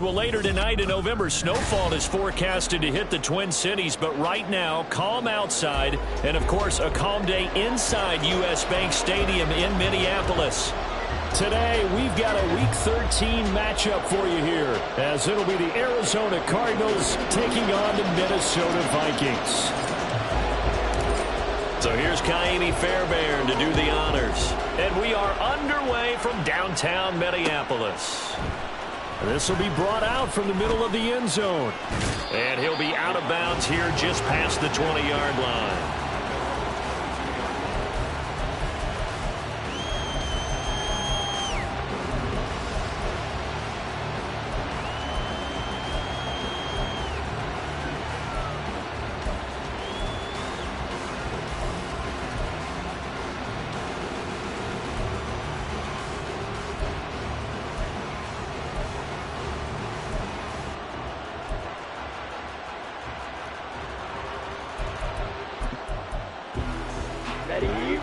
Well, later tonight in November, snowfall is forecasted to hit the Twin Cities, but right now, calm outside, and of course, a calm day inside U.S. Bank Stadium in Minneapolis. Today, we've got a Week 13 matchup for you here, as it'll be the Arizona Cardinals taking on the Minnesota Vikings. So here's Kaimi Fairbairn to do the honors. And we are underway from downtown Minneapolis. This will be brought out from the middle of the end zone. And he'll be out of bounds here just past the 20-yard line.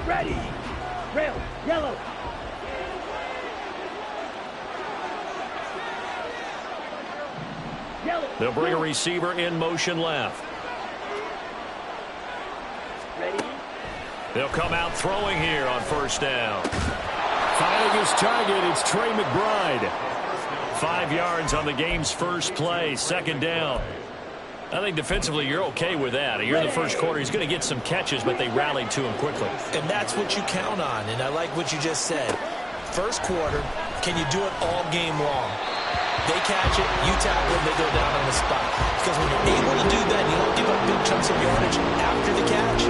Ready. Rail, yellow. They'll bring a receiver in motion left. Ready. They'll come out throwing here on first down. Finding his target, it's Trey McBride. 5 yards on the game's first play, second down. I think defensively you're okay with that. Here in the first quarter, he's going to get some catches, but they rallied to him quickly. And that's what you count on, and I like what you just said. First quarter, can you do it all game long? They catch it, you tackle them, they go down on the spot. Because when you're able to do that, you don't give up big chunks of yardage after the catch.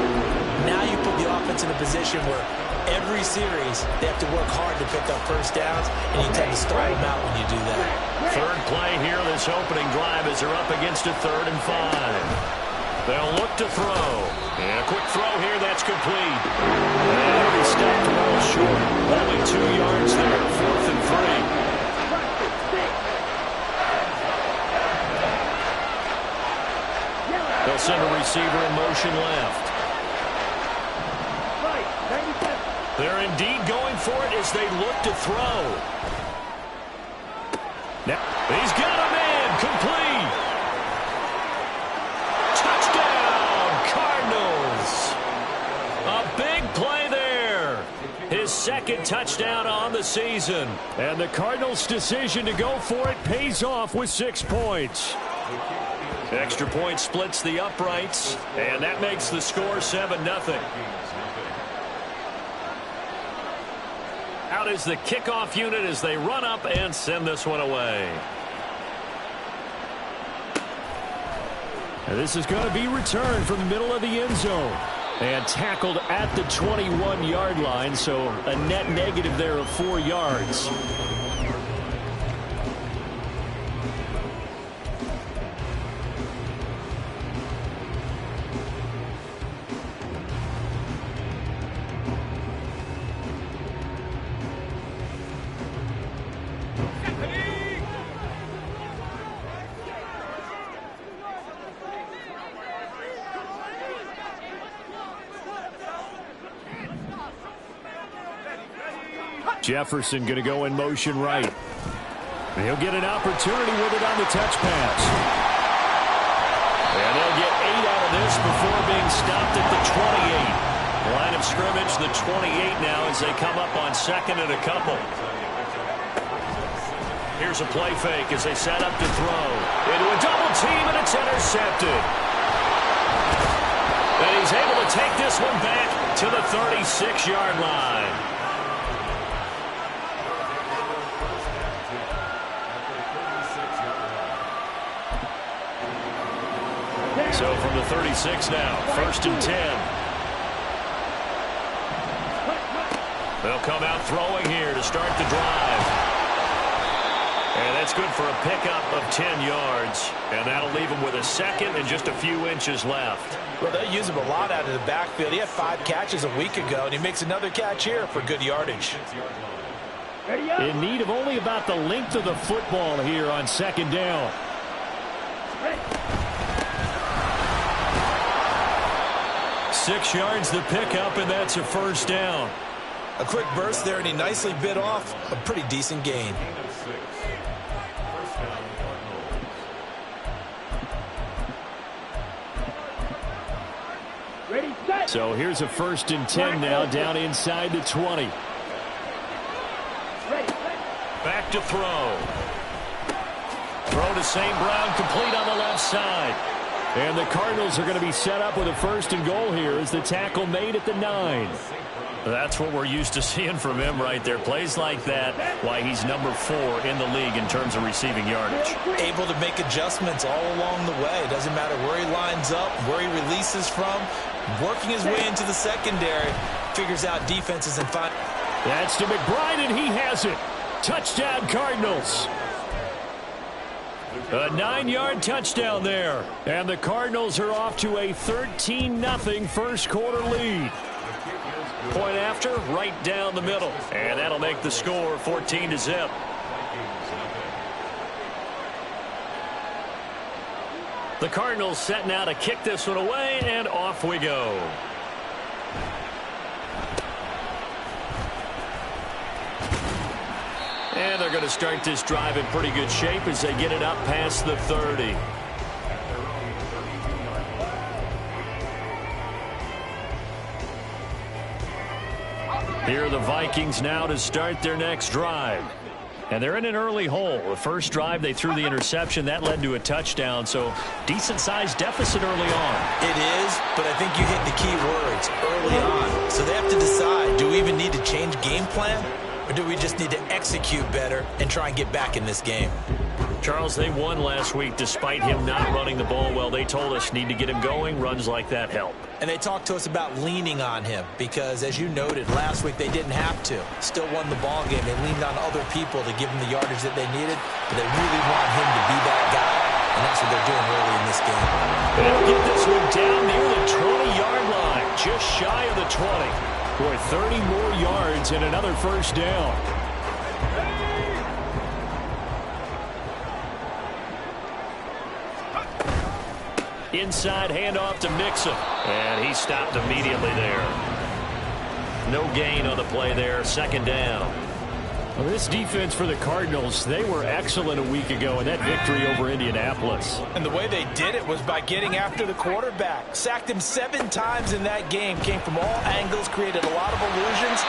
Now you put the offense in a position where every series they have to work hard to pick up first downs, and you tend to stall them out when you do that. Third play here, this opening drive as they're up against a 3rd and 5. They'll look to throw. And a quick throw here, that's complete. And he stopped well short. Only 2 yards there, 4th and 3. They'll send a receiver in motion left. They're indeed going for it as they look to throw. Now, he's got him in, complete. Touchdown, Cardinals. A big play there. His second touchdown on the season. And the Cardinals' decision to go for it pays off with 6 points. Extra point splits the uprights, and that makes the score 7-0. Out is the kickoff unit as they run up and send this one away. And this is going to be returned from the middle of the end zone. And tackled at the 21-yard line, so a net negative there of 4 yards. Jefferson going to go in motion right. And he'll get an opportunity with it on the touch pass. And they'll get 8 out of this before being stopped at the 28. Line of scrimmage, the 28 now as they come up on 2nd and a couple. Here's a play fake as they set up to throw. Into a double team, and it's intercepted. And he's able to take this one back to the 36-yard line. So from the 36 now, 1st and 10. They'll come out throwing here to start the drive. And that's good for a pickup of 10 yards. And that'll leave him with a second and just a few inches left. Well, they use him a lot out of the backfield. He had 5 catches a week ago, and he makes another catch here for good yardage. In need of only about the length of the football here on 2nd down. 6 yards the pickup, and that's a first down. A quick burst there, and he nicely bit off a pretty decent gain. So here's a 1st and 10 now, down inside the 20. Back to throw. Throw to St. Brown, complete on the left side. And the Cardinals are going to be set up with a 1st and goal here as the tackle made at the 9. That's what we're used to seeing from him right there. Plays like that, why he's number 4 in the league in terms of receiving yardage. Able to make adjustments all along the way. Doesn't matter where he lines up, where he releases from. Working his way into the secondary. Figures out defenses and finds. That's to McBride, and he has it. Touchdown, Cardinals. A 9-yard touchdown there. And the Cardinals are off to a 13-0 first quarter lead. Point after, right down the middle. And that'll make the score 14-0. The Cardinals setting out to kick this one away, and off we go. And they're going to start this drive in pretty good shape as they get it up past the 30. Here are the Vikings now to start their next drive. And they're in an early hole. The first drive, they threw the interception. That led to a touchdown, so decent-sized deficit early on. It is, but I think you hit the key words, early on. So they have to decide, do we even need to change game plan? Or do we just need to execute better and try and get back in this game? Charles, they won last week despite him not running the ball well. They told us need to get him going. Runs like that help. And they talked to us about leaning on him because, as you noted, last week they didn't have to. Still won the ball game. They leaned on other people to give them the yardage that they needed, but they really want him to be that guy, and that's what they're doing early in this game. They'll get this one down near the 20-yard line, just shy of the 20. Boy, 30 more yards and another first down. Inside handoff to Mixon. And he stopped immediately there. No gain on the play there. Second down. Well, this defense for the Cardinals, they were excellent a week ago in that victory over Indianapolis. And the way they did it was by getting after the quarterback. Sacked him 7 times in that game. Came from all angles, created a lot of illusions,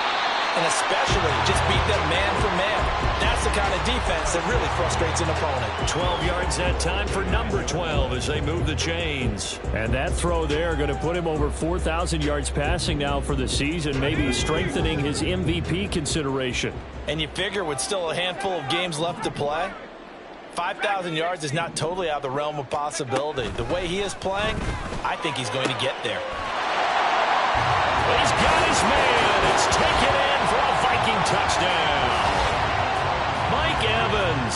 and especially just beat them man for man. That's the kind of defense that really frustrates an opponent. 12 yards that time for number 12 as they move the chains. And that throw there going to put him over 4,000 yards passing now for the season, maybe strengthening his MVP consideration. And you figure with still a handful of games left to play, 5,000 yards is not totally out of the realm of possibility. The way he is playing, I think he's going to get there. He's got his man. It's taken in for a Viking touchdown. Mike Evans,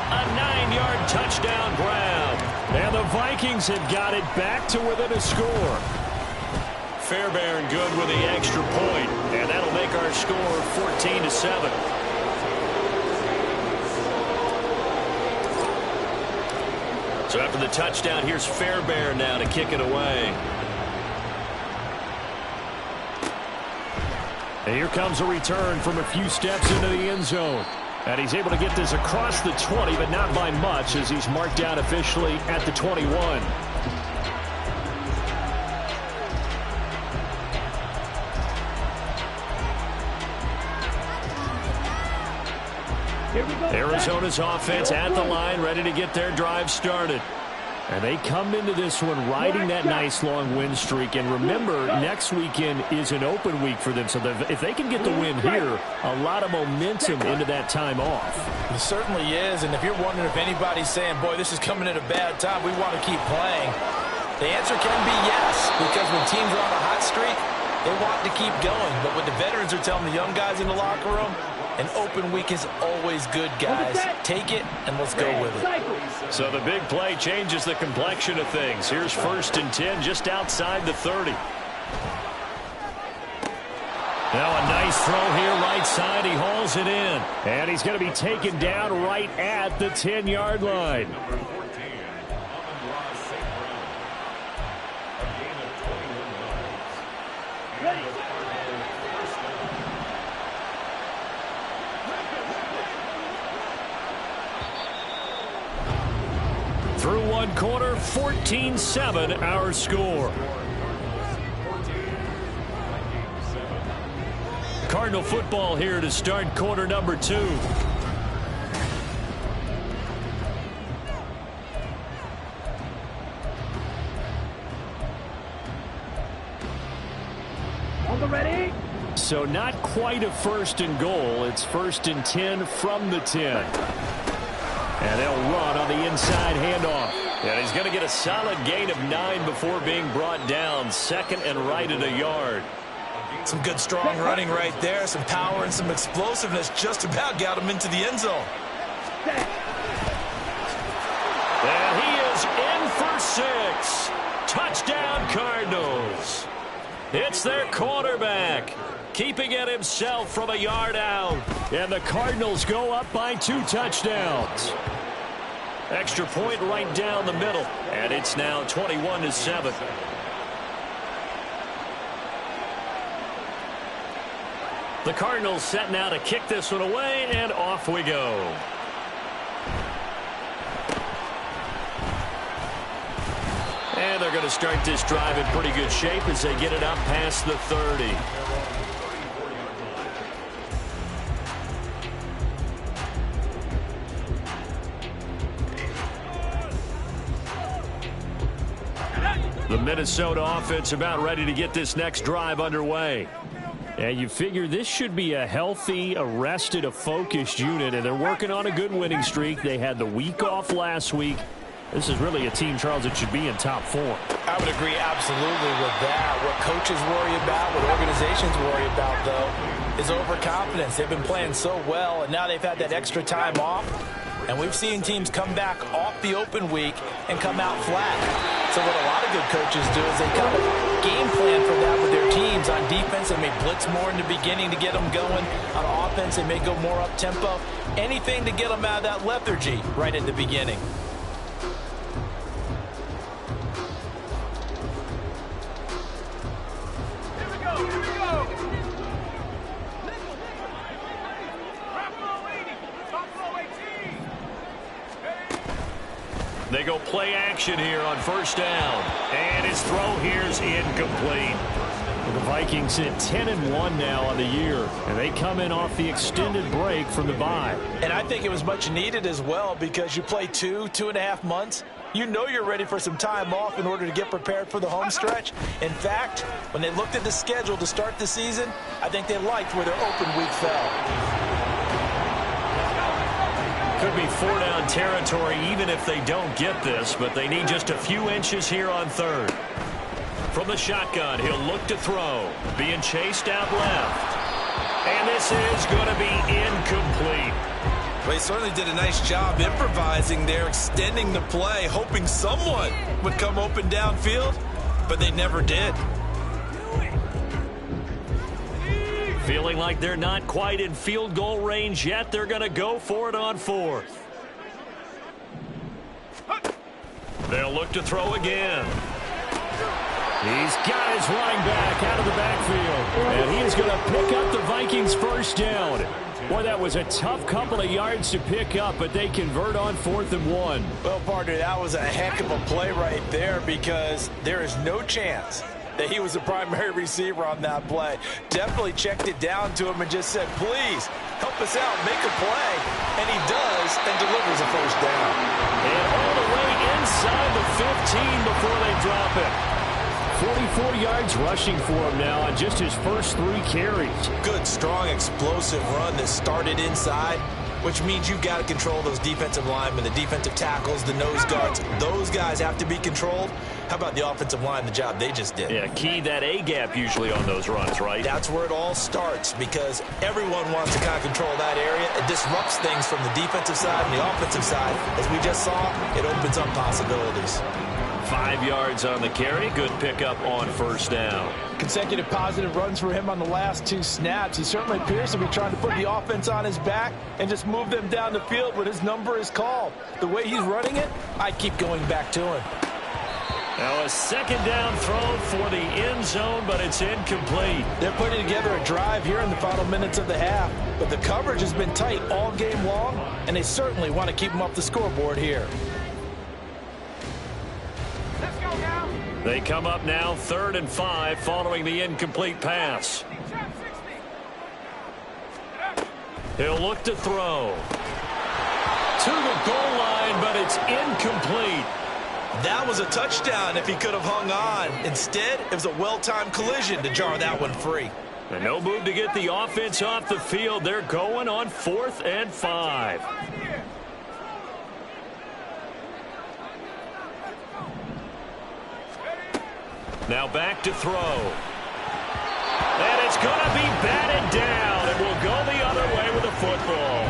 a 9-yard touchdown grab. And the Vikings have got it back to within a score. Fairbairn good with the extra point, and that'll make our score 14-7. So after the touchdown, here's Fairbairn now to kick it away. And here comes a return from a few steps into the end zone. And he's able to get this across the 20, but not by much as he's marked down officially at the 21. Arizona's offense at the line, ready to get their drive started. And they come into this one riding that nice long win streak. And remember, next weekend is an open week for them. So if they can get the win here, a lot of momentum into that time off. It certainly is. And if you're wondering if anybody's saying, boy, this is coming at a bad time, we want to keep playing, the answer can be yes. Because when teams are on a hot streak, they want to keep going. But what the veterans are telling the young guys in the locker room, an open week is always good, guys. Take it, and let's go with it. So the big play changes the complexion of things. Here's 1st and 10 just outside the 30. Now a nice throw here right side. He hauls it in. And he's going to be taken down right at the 10-yard line. Through one quarter, 14-7 our score. Cardinal football here to start quarter number 2. On the ready. So not quite a 1st and goal. It's 1st and 10 from the 10. And they'll run on the inside handoff. And he's going to get a solid gain of 9 before being brought down. 2nd and right at a yard. Some good strong running right there. Some power and some explosiveness just about got him into the end zone. And he is in for 6. Touchdown Cardinals. It's their quarterback, keeping it himself from a yard out. And the Cardinals go up by 2 touchdowns. Extra point right down the middle. And it's now 21-7. The Cardinals set now to kick this one away, and off we go. And they're going to start this drive in pretty good shape as they get it up past the 30. The Minnesota offense about ready to get this next drive underway. And you figure this should be a healthy, a rested, a focused unit, and they're working on a good winning streak. They had the week off last week. This is really a team, Charles, that should be in top 4. I would agree absolutely with that. What coaches worry about, what organizations worry about, though, is overconfidence. They've been playing so well, and now they've had that extra time off. And we've seen teams come back off the open week and come out flat. So what a lot of good coaches do is they kind of game plan for that with their teams. On defense, they may blitz more in the beginning to get them going. On offense, they may go more up-tempo. Anything to get them out of that lethargy right at the beginning. They go play action here on 1st down. And his throw here is incomplete. The Vikings sit 10-1 now on the year. And they come in off the extended break from the bye. And I think it was much needed as well because you play 2.5 months. You know you're ready for some time off in order to get prepared for the home stretch. In fact, when they looked at the schedule to start the season, I think they liked where their open week fell. Could be 4-down territory even if they don't get this, but they need just a few inches here on 3rd. From the shotgun, he'll look to throw. Being chased out left. And this is going to be incomplete. Well, he certainly did a nice job improvising there, extending the play, hoping someone would come open downfield, but they never did. Feeling like they're not quite in field goal range yet. They're going to go for it on 4th. They'll look to throw again. He's got his running back out of the backfield. And he's going to pick up the Vikings' 1st down. Boy, that was a tough couple of yards to pick up, but they convert on 4th and 1. Well, partner, that was a heck of a play right there because there is no chance that he was the primary receiver on that play. Definitely checked it down to him and just said, please, help us out, make a play. And he does and delivers a 1st down. And all the way inside the 15 before they drop it. 44 yards rushing for him now on just his first 3 carries. Good, strong, explosive run that started inside, which means you've got to control those defensive linemen, the defensive tackles, the nose guards. Those guys have to be controlled. How about the offensive line, the job they just did? Yeah, key that A-gap usually on those runs, right? That's where it all starts because everyone wants to kind of control that area. It disrupts things from the defensive side and the offensive side. As we just saw, it opens up possibilities. 5 yards on the carry. Good pickup on 1st down. Consecutive positive runs for him on the last 2 snaps. He certainly appears to be trying to put the offense on his back and just move them down the field when his number is called. The way he's running it, I keep going back to him. Now a 2nd down throw for the end zone, but it's incomplete. They're putting together a drive here in the final minutes of the half, but the coverage has been tight all game long, and they certainly want to keep them off the scoreboard here. They come up now 3rd and 5 following the incomplete pass. He'll look to throw. To the goal line, but it's incomplete. That was a touchdown if he could have hung on. Instead, it was a well-timed collision to jar that one free. And no move to get the offense off the field. They're going on 4th and 5. Now back to throw. And it's going to be batted down. It will go the other way with the football.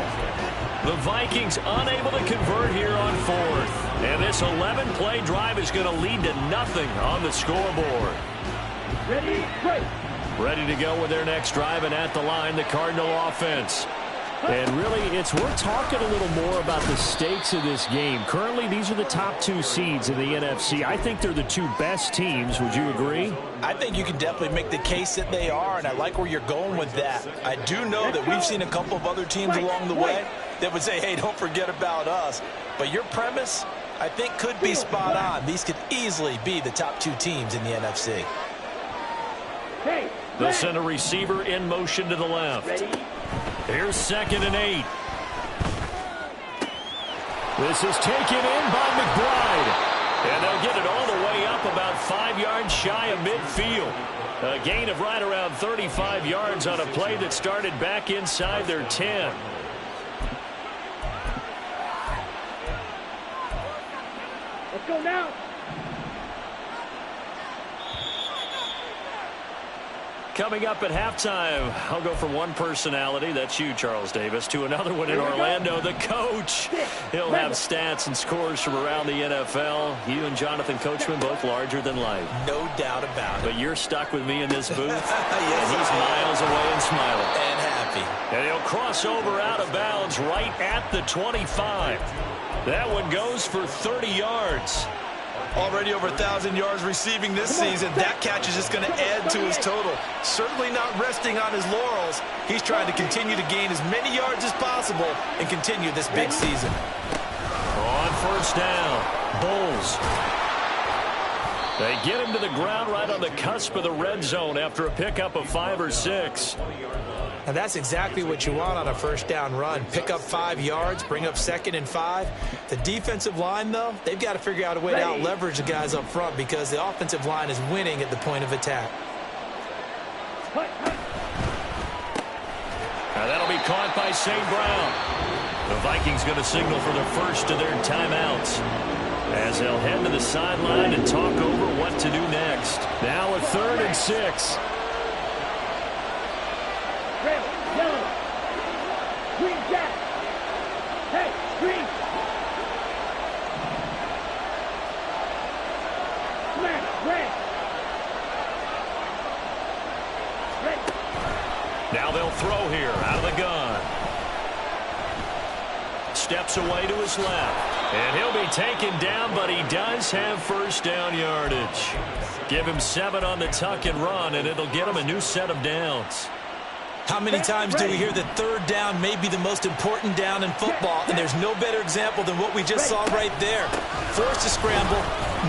The Vikings unable to convert here on 4th. And this 11-play drive is going to lead to nothing on the scoreboard. Ready, break. Ready to go with their next drive, and at the line, the Cardinal offense. And really, we're talking a little more about the stakes of this game. Currently, these are the top 2 seeds in the NFC. I think they're the 2 best teams. Would you agree? I think you can definitely make the case that they are, and I like where you're going with that. I do know that we've seen a couple of other teams along the way that would say, hey, don't forget about us. But your premise, I think, could be spot on. These could easily be the top 2 teams in the NFC. They'll send a receiver in motion to the left. Here's 2nd and 8. This is taken in by McBride. And they'll get it all the way up about 5 yards shy of midfield. A gain of right around 35 yards on a play that started back inside their 10. Let's go now. Coming up at halftime, I'll go from one personality, that's you, Charles Davis, to another one in Orlando, the coach. He'll have stats and scores from around the NFL. You and Jonathan Coachman, both larger than life. No doubt about it. But you're stuck with me in this booth, Yes, and he's miles away and smiling. And happy. And he'll cross over out of bounds right at the 25. That one goes for 30 yards. Already over 1,000 yards receiving this season. That catch is just going to add to his total. Certainly not resting on his laurels. He's trying to continue to gain as many yards as possible and continue this big season. On 1st down, Bulls. They get him to the ground right on the cusp of the red zone after a pickup of 5 or 6. And that's exactly what you want on a 1st down run. Pick up 5 yards, bring up 2nd and 5. The defensive line, though, they've got to figure out a way to out-leverage the guys up front because the offensive line is winning at the point of attack. Now that'll be caught by St. Brown. The Vikings going to signal for the first of their timeouts as they'll head to the sideline and talk over what to do next. Now a 3rd and 6. Red, yellow, green jack. Hey, green. Smash, red. Red. Now they'll throw here out of the gun. Steps away to his left. And he'll be taken down, but he does have 1st down yardage. Give him 7 on the tuck and run, and it'll get him a new set of downs. How many times do we hear that 3rd down may be the most important down in football? And there's no better example than what we just saw right there. Forced to scramble,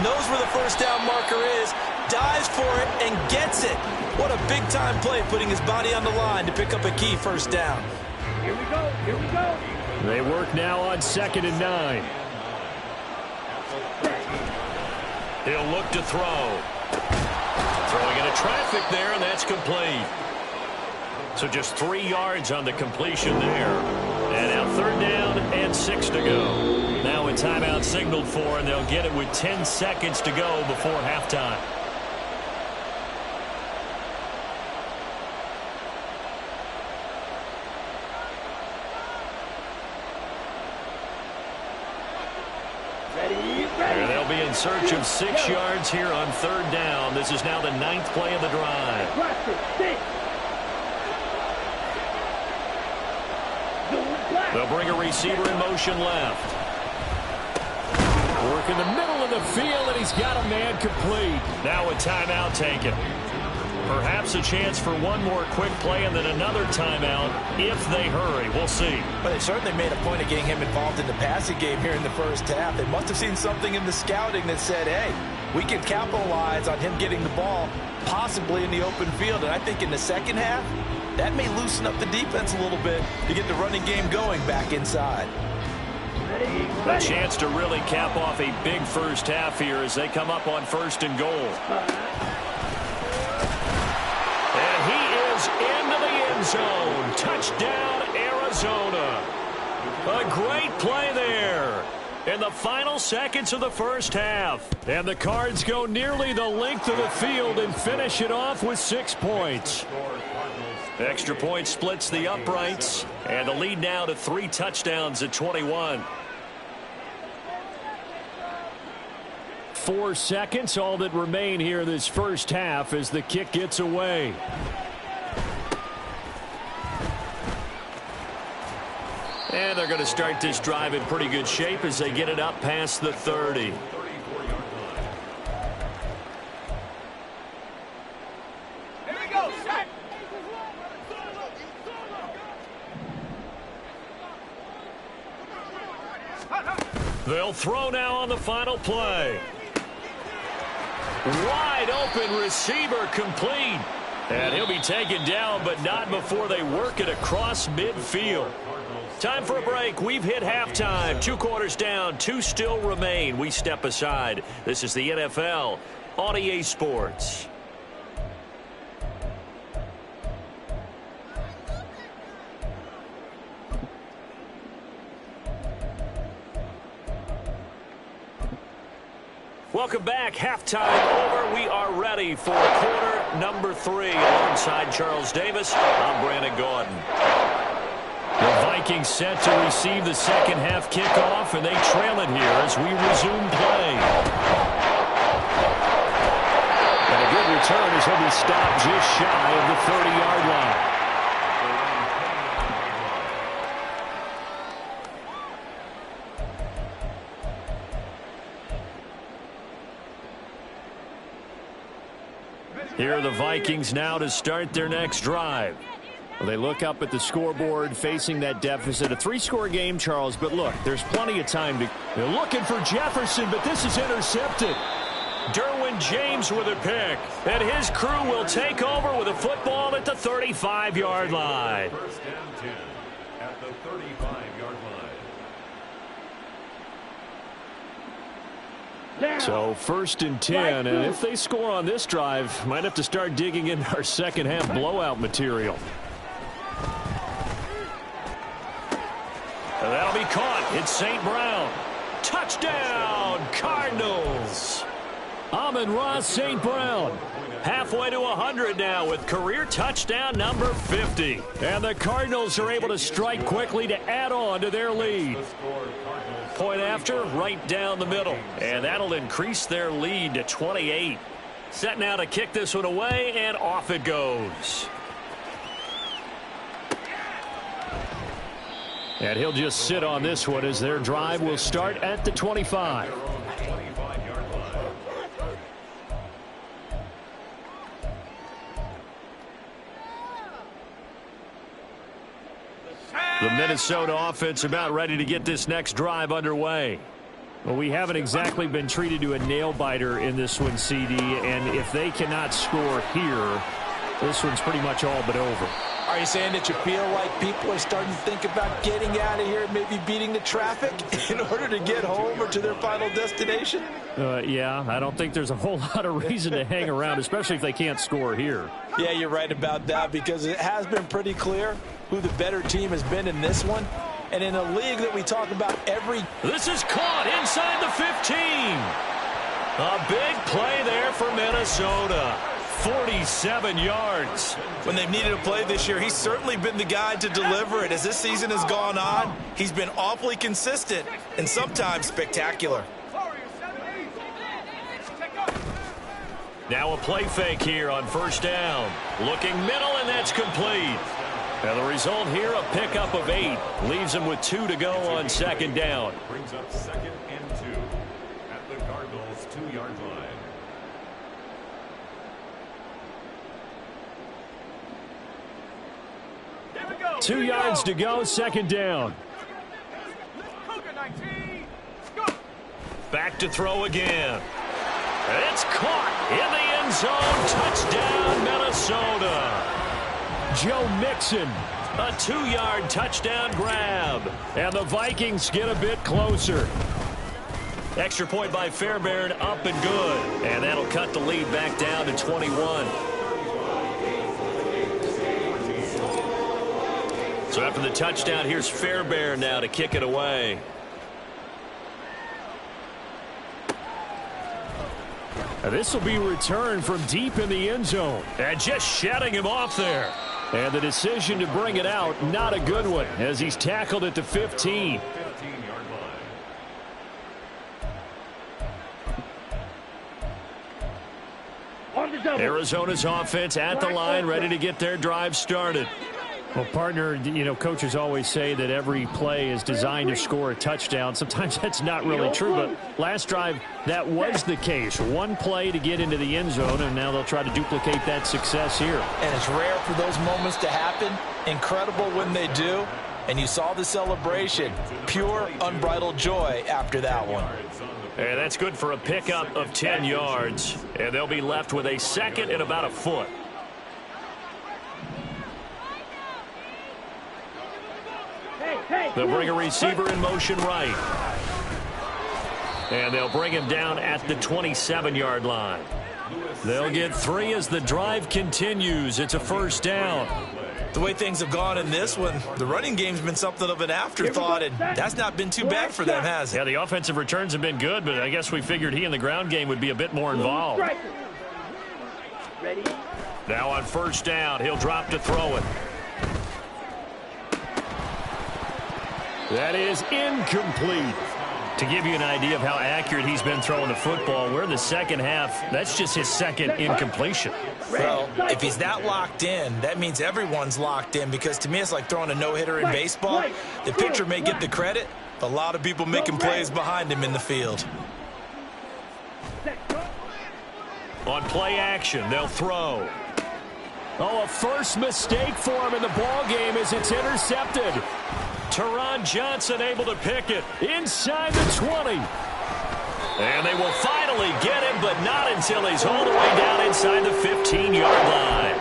knows where the 1st down marker is, dives for it, and gets it. What a big-time play, putting his body on the line to pick up a key 1st down. Here we go, here we go. They work now on 2nd and 9. He'll look to throw. Throwing into traffic there, and that's complete. So just 3 yards on the completion there. And now 3rd down and 6 to go. Now a timeout signaled for, and they'll get it with 10 seconds to go before halftime. And they'll be in search of 6 yards here on 3rd down. This is now the 9th play of the drive. They'll bring a receiver in motion left. Work in the middle of the field, and he's got a man complete. Now a timeout taken. Perhaps a chance for one more quick play and then another timeout if they hurry. We'll see. But they certainly made a point of getting him involved in the passing game here in the 1st half. They must have seen something in the scouting that said, hey, we can capitalize on him getting the ball possibly in the open field. And I think in the 2nd half, That may loosen up the defense a little bit to get the running game going back inside. A chance to really cap off a big first half here as they come up on 1st and goal. And he is into the end zone. Touchdown, Arizona. A great play there in the final seconds of the first half. And the Cards go nearly the length of the field and finish it off with 6 points. Extra point splits the uprights, and the lead now to 3 touchdowns at 21. 4 seconds, all that remain here this first half as the kick gets away. And they're going to start this drive in pretty good shape as they get it up past the 30. They'll throw now on the final play. Wide open receiver complete. And he'll be taken down, but not before they work it across midfield. Time for a break. We've hit halftime. 2 quarters down, 2 still remain. We step aside. This is the NFL on EA Sports. Welcome back. Halftime over. We are ready for quarter number 3. Alongside Charles Davis, I'm Brandon Gordon. The Vikings set to receive the second half kickoff, and they trail it here as we resume play. And a good return as he'll be stopped just shy of the 30-yard line. Here are the Vikings now to start their next drive. Well, they look up at the scoreboard facing that deficit. A 3-score game, Charles, but look, there's plenty of time to... They're looking for Jefferson, but this is intercepted. Derwin James with a pick, and his crew will take over with a football at the 35-yard line. First down 10 at the 35-yard line. So 1st and 10, and if they score on this drive, might have to start digging into our second half blowout material. And that'll be caught. It's St. Brown. Touchdown, Cardinals. Amon-Ra St. Brown. Halfway to 100 now with career touchdown number 50. And the Cardinals are able to strike quickly to add on to their lead. Point after, right down the middle. And that'll increase their lead to 28. Set now to kick this one away, and off it goes. And he'll just sit on this one as their drive will start at the 25. The Minnesota offense about ready to get this next drive underway. Well, we haven't exactly been treated to a nail-biter in this one, CD, and if they cannot score here, this one's pretty much all but over. Are you saying that you feel like people are starting to think about getting out of here and maybe beating the traffic in order to get home or to their final destination? Yeah, I don't think there's a whole lot of reason to hang around, especially if they can't score here. Yeah, you're right about that because it has been pretty clear who the better team has been in this one. And in a league that we talk about every... This is caught inside the 15. A big play there for Minnesota. 47 yards. When they've needed a play this year, he's certainly been the guy to deliver it. As this season has gone on, he's been awfully consistent and sometimes spectacular. Now a play fake here on 1st down. Looking middle, and that's complete. And the result here, a pickup of 8. Leaves him with 2 to go on 2nd down. Brings up 2nd and 2 at the Cardinals' 2-yard line. Here we go. 2 yards to go, 2nd down. Back to throw again. It's caught in the end zone. Touchdown, Minnesota. Joe Mixon. A 2-yard touchdown grab. And the Vikings get a bit closer. Extra point by Fairbairn, up and good. And that'll cut the lead back down to 21. So after the touchdown, here's Fairbairn now to kick it away. This will be returned from deep in the end zone. And just shutting him off there. And the decision to bring it out, not a good one, as he's tackled at the 15. 15-yard line. Arizona's offense at the line, ready to get their drive started. Well, partner, you know, coaches always say that every play is designed to score a touchdown. Sometimes that's not really true, but last drive, that was the case. One play to get into the end zone, and now they'll try to duplicate that success here. And it's rare for those moments to happen. Incredible when they do. And you saw the celebration. Pure, unbridled joy after that one. And that's good for a pickup of 10 yards. And they'll be left with a second and about a foot. They'll bring a receiver in motion right. And they'll bring him down at the 27-yard line. They'll get 3 as the drive continues. It's a first down. The way things have gone in this one, the running game's been something of an afterthought, and that's not been too bad for them, has it? Yeah, the offensive returns have been good, but I guess we figured he in the ground game would be a bit more involved. Ready? Now on first down, he'll drop to throw it. That is incomplete. To give you an idea of how accurate he's been throwing the football, we're in the second half. That's just his second incompletion. Well, if he's that locked in, that means everyone's locked in, because to me it's like throwing a no-hitter in baseball. The pitcher may get the credit, but a lot of people making plays behind him in the field. On play action, they'll throw. Oh, a first mistake for him in the ball game as it's intercepted. Teron Johnson able to pick it inside the 20. And they will finally get him, but not until he's all the way down inside the 15-yard line.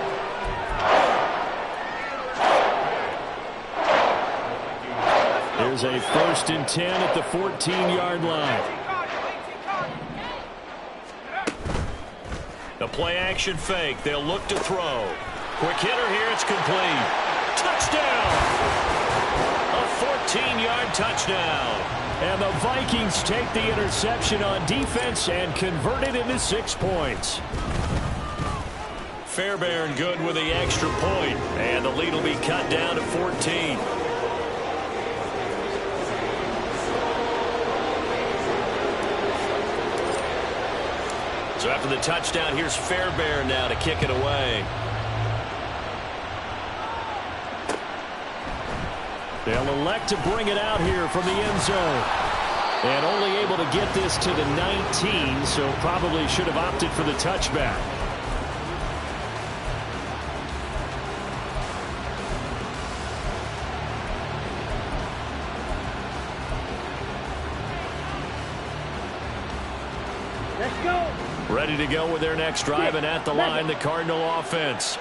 There's a 1st and 10 at the 14-yard line. The play action fake. They'll look to throw. Quick hitter here. It's complete. Touchdown! 14-yard touchdown. And the Vikings take the interception on defense and convert it into 6 points. Fairbairn good with the extra point. And the lead will be cut down to 14. So after the touchdown, here's Fairbairn now to kick it away. They'll elect to bring it out here from the end zone. And only able to get this to the 19, so probably should have opted for the touchback. Let's go. Ready to go with their next drive, and at the line, the Cardinal offense.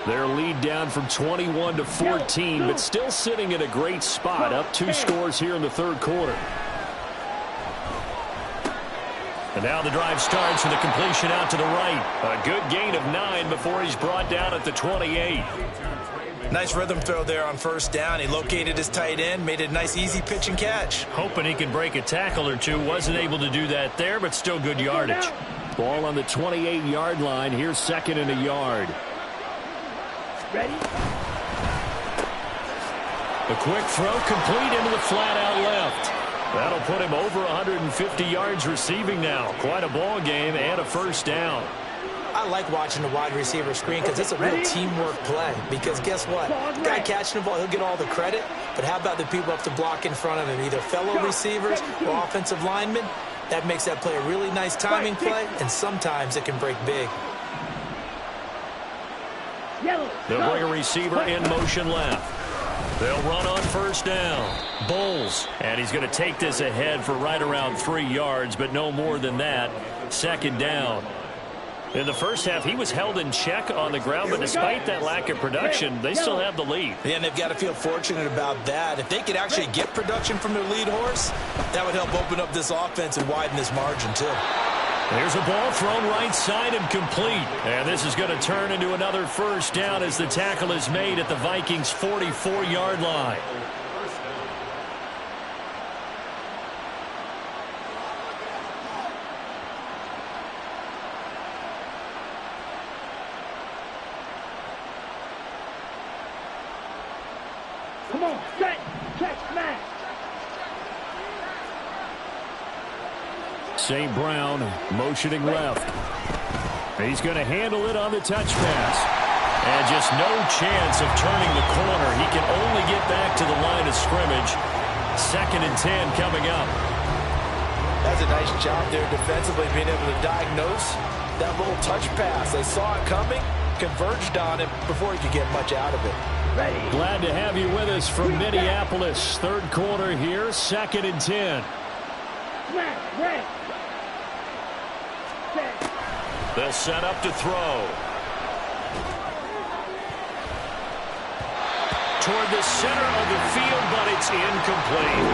Their lead down from 21 to 14, but still sitting at a great spot, up 2 scores here in the 3rd quarter. And now the drive starts with a completion out to the right. A good gain of 9 before he's brought down at the 28. Nice rhythm throw there on first down. He located his tight end, made it a nice easy pitch and catch. Hoping he can break a tackle or two. Wasn't able to do that there, but still good yardage. Ball on the 28-yard line. Here's 2nd and a yard. Ready? The quick throw complete into the flat out left. That'll put him over 150 yards receiving now. Quite a ball game and a first down. I like watching the wide receiver screen because it's a real teamwork play. Because guess what? The guy catching the ball, he'll get all the credit. But how about the people up to block in front of him, either fellow receivers or offensive linemen? That makes that play a really nice timing play, and sometimes it can break big. They'll bring a receiver in motion left. They'll run on first down. Bowles. And he's going to take this ahead for right around 3 yards, but no more than that. 2nd down. In the first half, he was held in check on the ground, but despite that lack of production, they still have the lead. Yeah, and they've got to feel fortunate about that. If they could actually get production from their lead horse, that would help open up this offense and widen this margin, too. There's a ball thrown right side and complete. And this is going to turn into another first down as the tackle is made at the Vikings' 44-yard line. Come on, set, check, smash. St. Brown motioning left. He's going to handle it on the touch pass. And just no chance of turning the corner. He can only get back to the line of scrimmage. 2nd and 10 coming up. That's a nice job there defensively, being able to diagnose that little touch pass. They saw it coming, converged on it before he could get much out of it. Ready. Glad to have you with us from Minneapolis. 3rd quarter here, 2nd and 10. Smash, red. Set. They'll set up to throw. Toward the center of the field, but it's incomplete.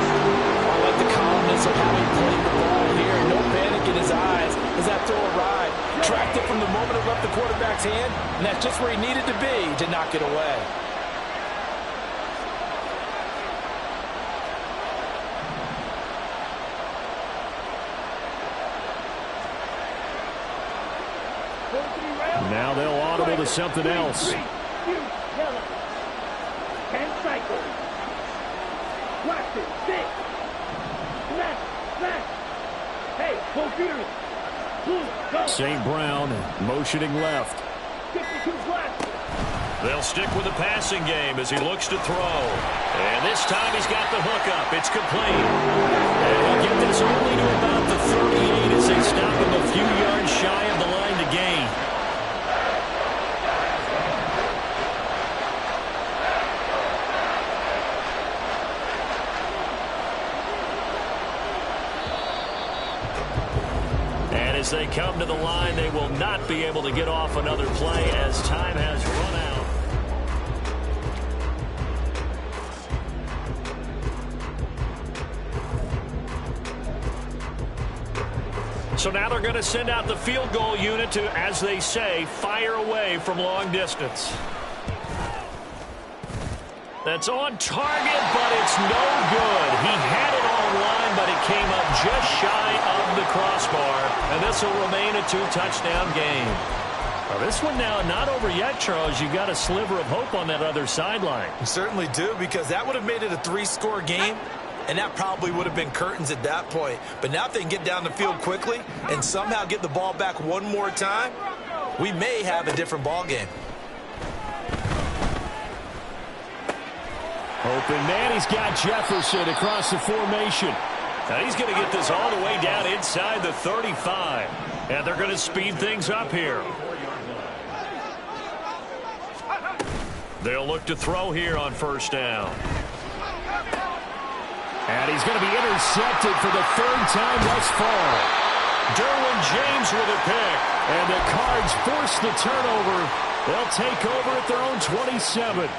I like the calmness of how he played the ball here. No panic in his eyes as that throw arrived. Tracked it from the moment it left the quarterback's hand, and that's just where he needed to be to knock it away. Now they'll audible to something else. Yellow. 10 cycles. Watch it. 6. Smash. Smash. Hey, full fury. Go. St. Brown motioning left. 52 black. They'll stick with the passing game as he looks to throw. And this time he's got the hook up. It's complete. And he'll get this only to about the 38 as they stop him a few yards shy of the line to gain. As they come to the line, they will not be able to get off another play as time has run out. So now they're going to send out the field goal unit to, as they say, fire away from long distance. That's on target, but it's no good. He had it on line, but it came up just shy of the crossbar. And this will remain a 2-touchdown game. Well, this one now not over yet, Charles. You've got a sliver of hope on that other sideline. You certainly do, because that would have made it a 3-score game, and that probably would have been curtains at that point. But now if they can get down the field quickly and somehow get the ball back one more time, we may have a different ball game. Open man, he's got Jefferson across the formation. Now he's going to get this all the way down inside the 35. And they're going to speed things up here. They'll look to throw here on 1st down. And he's going to be intercepted for the 3rd time thus far. Derwin James with a pick. And the Cards force the turnover. They'll take over at their own 27.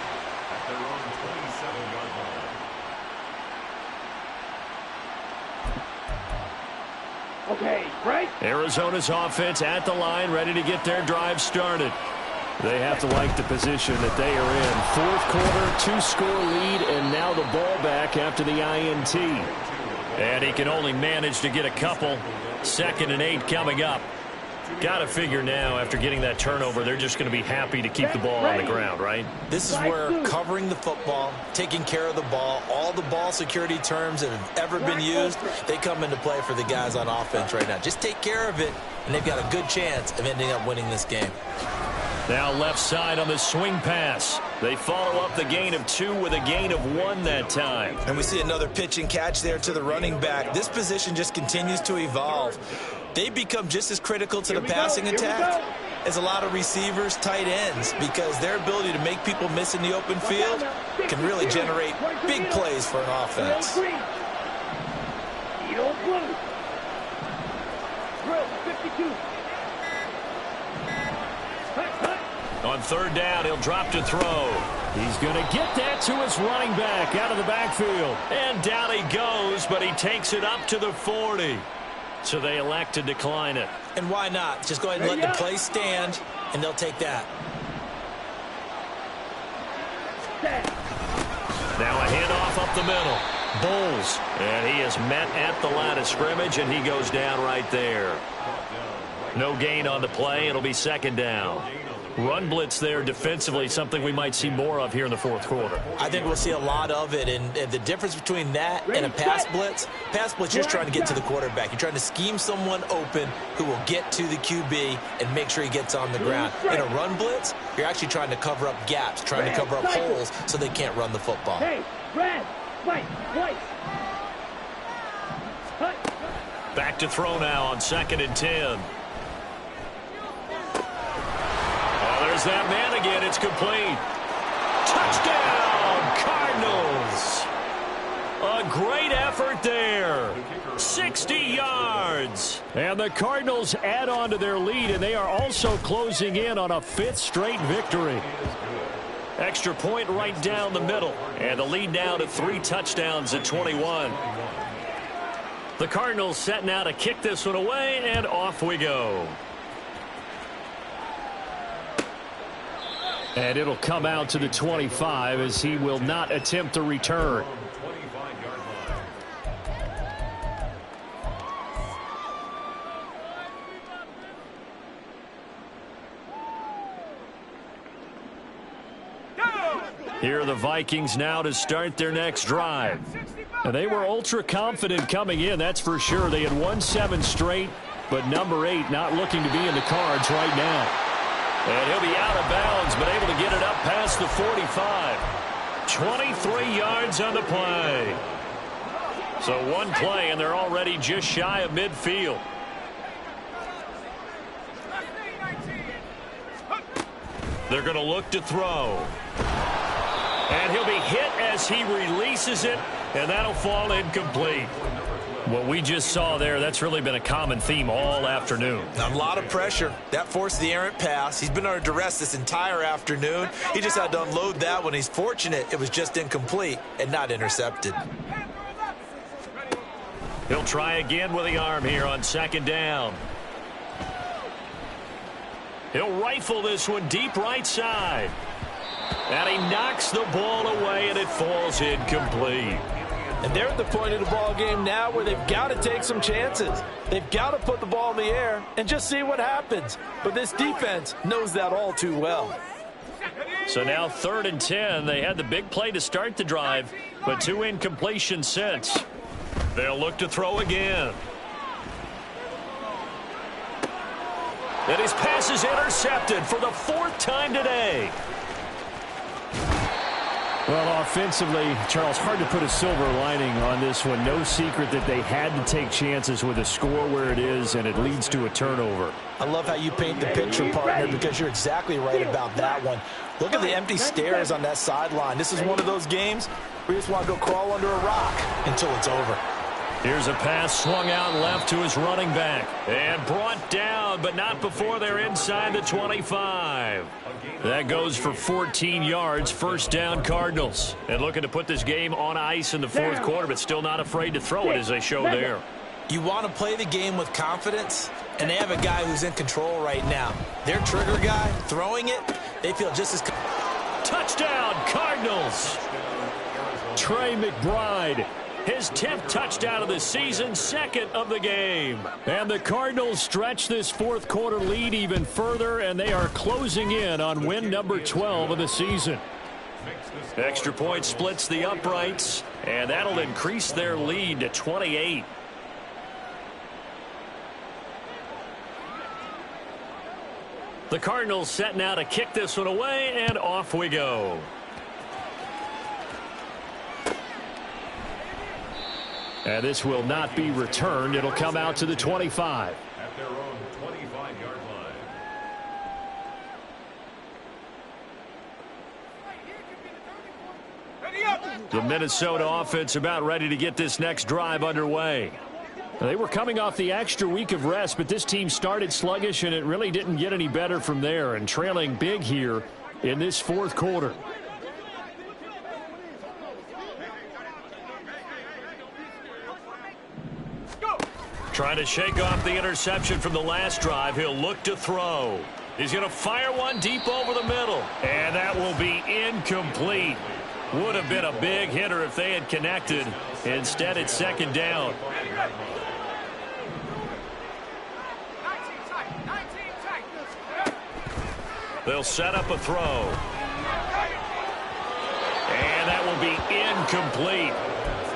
Okay, right? Arizona's offense at the line, ready to get their drive started. They have to like the position that they are in. 4th quarter, 2-score lead, and now the ball back after the INT. And he can only manage to get a couple. 2nd and 8 coming up. Got to figure now, after getting that turnover, they're just going to be happy to keep the ball on the ground, right? This is where covering the football, taking care of the ball, all the ball security terms that have ever been used, they come into play for the guys on offense right now. Just take care of it, and they've got a good chance of ending up winning this game. Now left side on the swing pass. They follow up the gain of 2 with a gain of 1 that time. And we see another pitch and catch there to the running back. This position just continues to evolve. They become just as critical to the passing attack as a lot of receivers, tight ends, because their ability to make people miss in the open field can really generate big plays for an offense. On third down, he'll drop to throw. He's going to get that to his running back out of the backfield. And down he goes, but he takes it up to the 40. So they elect to decline it. And why not? Just go ahead and let the play stand, and they'll take that. Now a handoff up the middle. Bowles. And he is met at the line of scrimmage, and he goes down right there. No gain on the play. It'll be second down. Run blitz there defensively, something we might see more of here in the fourth quarter. I think we'll see a lot of it, and the difference between that and a pass blitz, you're just trying to get to the quarterback. You're trying to scheme someone open who will get to the QB and make sure he gets on the ground. In a run blitz, you're actually trying to cover up gaps, trying to cover up holes so they can't run the football. Hey, red, white. Back to throw now on 2nd and 10. There's that man again. It's complete. Touchdown, Cardinals. A great effort there. 60 yards. And the Cardinals add on to their lead, and they are also closing in on a 5th straight victory. Extra point right down the middle. And the lead now to 3 touchdowns at 21. The Cardinals set now to kick this one away, and off we go. And it'll come out to the 25 as he will not attempt to return. Here are the Vikings now to start their next drive. And they were ultra confident coming in, that's for sure. They had won 7 straight, but number 8 not looking to be in the cards right now. And he'll be out of bounds, but able to get it up past the 45. 23 yards on the play. So one play, and they're already just shy of midfield. They're going to look to throw. And he'll be hit as he releases it, and that'll fall incomplete. What we just saw there, that's really been a common theme all afternoon. A lot of pressure. That forced the errant pass. He's been under duress this entire afternoon. He just had to unload that one. He's fortunate it was just incomplete and not intercepted. He'll try again with the arm here on 2nd down. He'll rifle this one deep right side. And he knocks the ball away, and it falls incomplete. And they're at the point of the ball game now where they've got to take some chances. They've got to put the ball in the air and just see what happens. But this defense knows that all too well. So now 3rd and 10. They had the big play to start the drive, but 2 incompletions since. They'll look to throw again. And his pass is intercepted for the 4th time today. Well, offensively, Charles, hard to put a silver lining on this one. No secret that they had to take chances with a score where it is, and it leads to a turnover. I love how you paint the picture, partner, because you're exactly right about that one. Look at the empty stares on that sideline. This is one of those games where you just want to go crawl under a rock until it's over. Here's a pass swung out left to his running back. And brought down, but not before they're inside the 25. That goes for 14 yards. 1st down, Cardinals. And looking to put this game on ice in the 4th quarter, but still not afraid to throw it as they show there. You want to play the game with confidence, and they have a guy who's in control right now. Their trigger guy, throwing it, they feel just as... Touchdown, Cardinals! Trey McBride. His 10th touchdown of the season, 2nd of the game. And the Cardinals stretch this 4th quarter lead even further, and they are closing in on win number 12 of the season. Extra point splits the uprights, and that'll increase their lead to 28. The Cardinals set now to kick this one away, and off we go. And this will not be returned. It'll come out to the 25. At their own 25-yard line. The Minnesota offense about ready to get this next drive underway. They were coming off the extra week of rest, but this team started sluggish, and it really didn't get any better from there, and trailing big here in this fourth quarter. Trying to shake off the interception from the last drive. He'll look to throw. He's going to fire one deep over the middle. And that will be incomplete. Would have been a big hitter if they had connected. Instead, it's second down. They'll set up a throw. And that will be incomplete.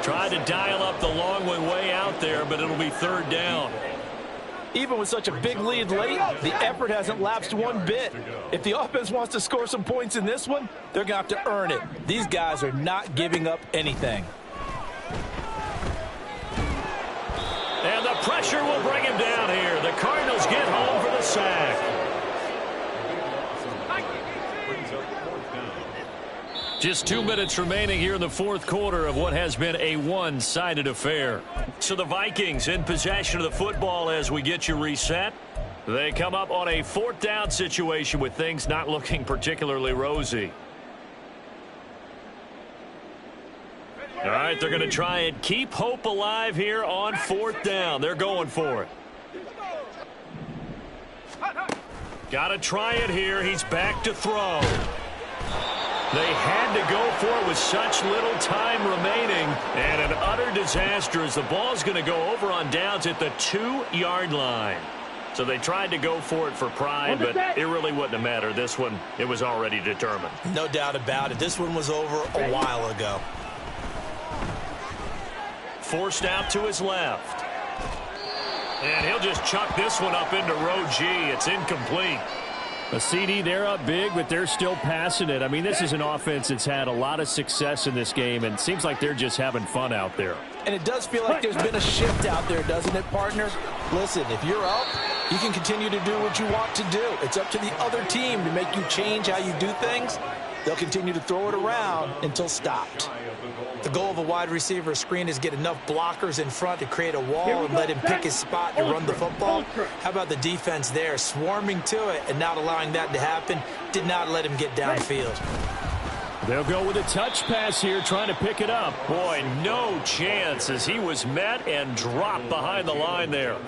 Tried to dial up the long way out there, but it'll be third down. Even with such a big lead late, the effort hasn't lapsed one bit. If the offense wants to score some points in this one, they're going to have to earn it. These guys are not giving up anything. And the pressure will bring him down here. The Cardinals get home for the sack. Just 2 minutes remaining here in the fourth quarter of what has been a one-sided affair. So the Vikings in possession of the football as we get you reset. They come up on a fourth down situation with things not looking particularly rosy. All right, they're going to try and keep hope alive here on fourth down. They're going for it. Got to try it here. He's back to throw. They had to go for it with such little time remaining. And an utter disaster as the ball's going to go over on downs at the 2-yard line. So they tried to go for it for pride, but it really wouldn't have mattered. This one, it was already determined. No doubt about it. This one was over a while ago. Forced out to his left. And he'll just chuck this one up into row G. It's incomplete. A CD, they're up big, but they're still passing it. I mean, this is an offense that's had a lot of success in this game, and it seems like they're just having fun out there. And it does feel like there's been a shift out there, doesn't it, partner? Listen, if you're up, you can continue to do what you want to do. It's up to the other team to make you change how you do things. They'll continue to throw it around until stopped. The goal of a wide receiver screen is get enough blockers in front to create a wall and let him pick his spot to run the football. How about the defense there, swarming to it and not allowing that to happen? Did not let him get downfield. They'll go with a touch pass here, trying to pick it up. Boy, no chance as he was met and dropped behind the line there.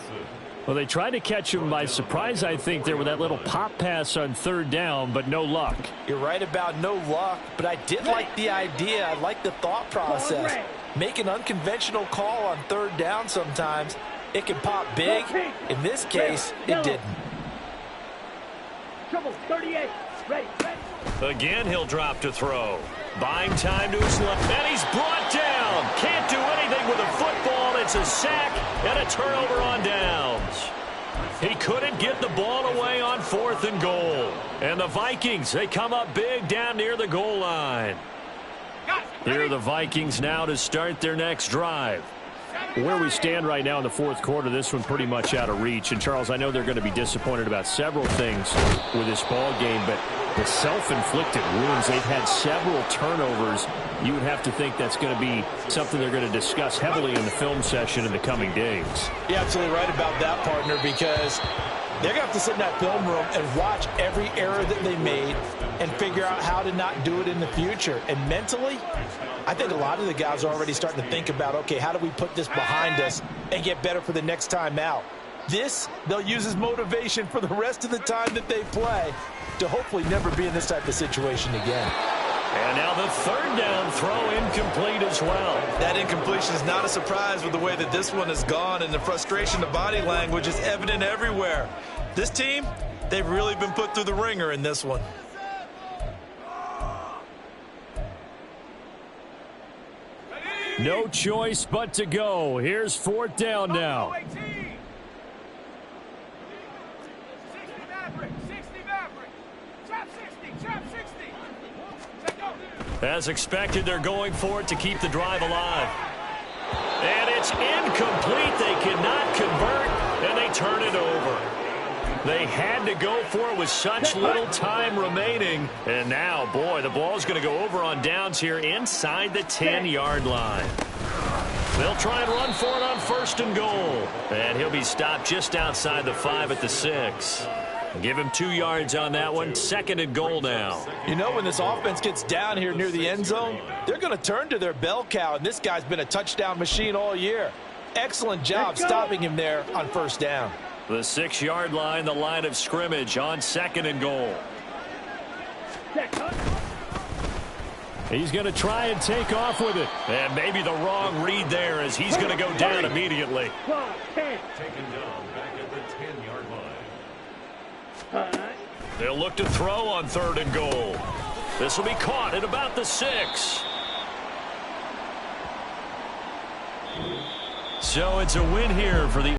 Well, they tried to catch him by surprise, I think, there with that little pop pass on third down, but no luck. You're right about no luck, but I did like the idea. I like the thought process. Make an unconventional call on third down sometimes. It can pop big. In this case, it didn't. Trouble, 38. Ready. Again, he'll drop to throw. Buying time to his left, and he's brought down. Can't do anything with a football. It's a sack and a turnover on downs. He couldn't get the ball away on 4th and goal. And the Vikings, they come up big down near the goal line. Here are the Vikings now to start their next drive. Where we stand right now in the fourth quarter, this one pretty much out of reach. And, Charles, I know they're going to be disappointed about several things with this ball game, but the self-inflicted wounds, they've had several turnovers. You would have to think that's going to be something they're going to discuss heavily in the film session in the coming days. You're absolutely right about that, partner, because they're going to have to sit in that film room and watch every error that they made and figure out how to not do it in the future. And mentally, I think a lot of the guys are already starting to think about, okay, how do we put this behind us and get better for the next time out? This, they'll use as motivation for the rest of the time that they play to hopefully never be in this type of situation again. And now the third down throw incomplete as well. That incompletion is not a surprise with the way that this one has gone, and the frustration of body language is evident everywhere. This team, they've really been put through the ringer in this one. No choice but to go. Here's 4th down now. As expected, they're going for it to keep the drive alive. And it's incomplete. They cannot convert, and they turn it over. They had to go for it with such little time remaining. And now, boy, the ball's going to go over on downs here inside the 10-yard line. They'll try and run for it on 1st and goal. And he'll be stopped just outside the 5 at the 6. Give him 2 yards on that one. 2nd and goal now. You know, when this offense gets down here near the end zone, they're going to turn to their bell cow, and this guy's been a touchdown machine all year. Excellent job stopping him there on 1st down. The 6-yard line, the line of scrimmage on 2nd and goal. He's going to try and take off with it. And maybe the wrong read there as he's going to go down immediately. Taken down back at the 10-yard line. They'll look to throw on 3rd and goal. This will be caught at about the 6. So it's a win here for the